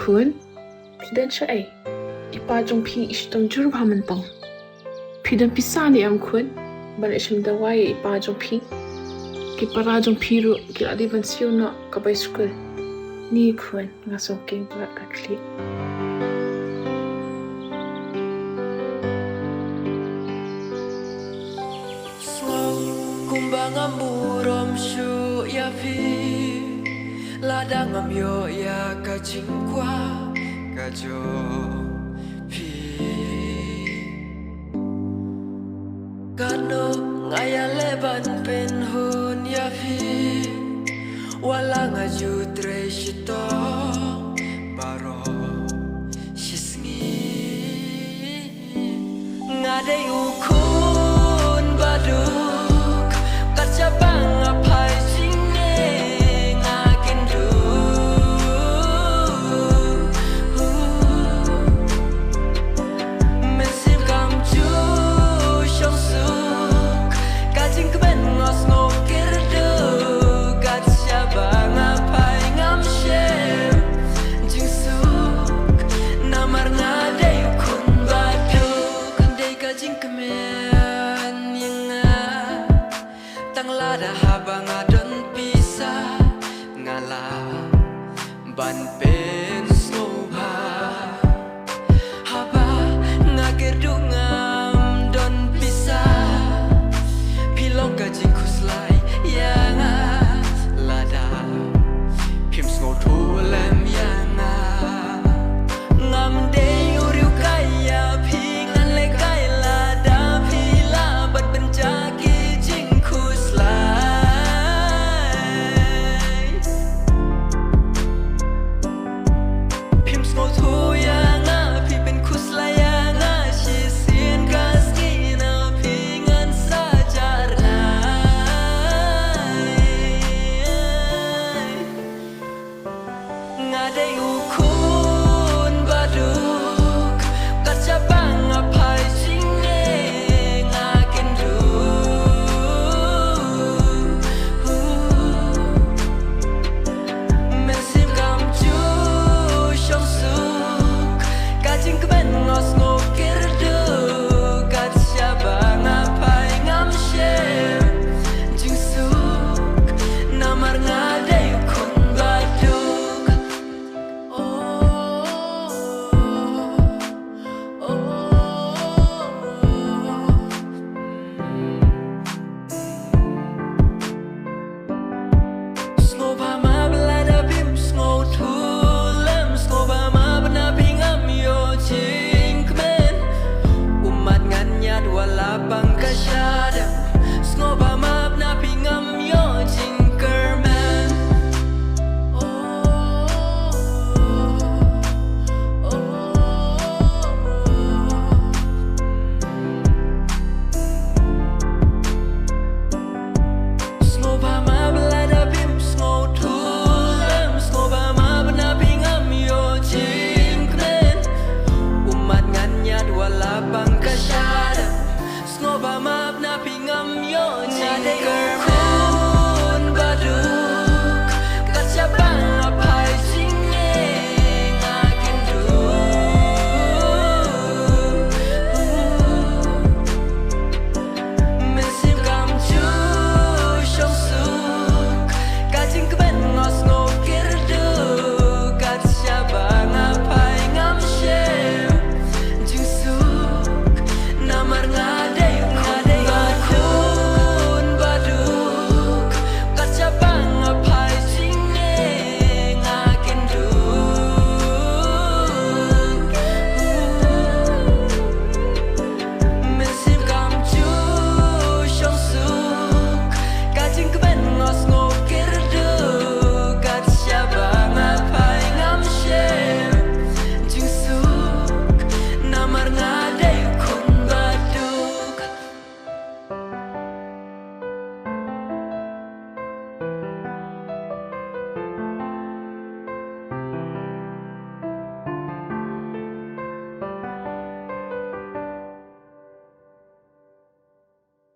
kun, pidan siya ay. Ipajong pi isitong jurbaman pang. Pidan pisani am kun, balik siya dawai ipajong pi. Kiparajong piru kiladiban siyo na kabay school. Ni kun, nga soking parat kakli. Kumbang amurom shu ya pi ladang am yo ya ka jingkwa ka jo pi kano ngaya leban pen hun ya pi wala nga ju tre shito baro shisngi ngade ukun badu Cabang apa sini ngakin du Mesim kam ju shong suk Kajing keben ngos ngokir du Kat cabang apa ngam shem Jing suk Namar ngadai kun baduk Kandai kajing kemen yang Tang lada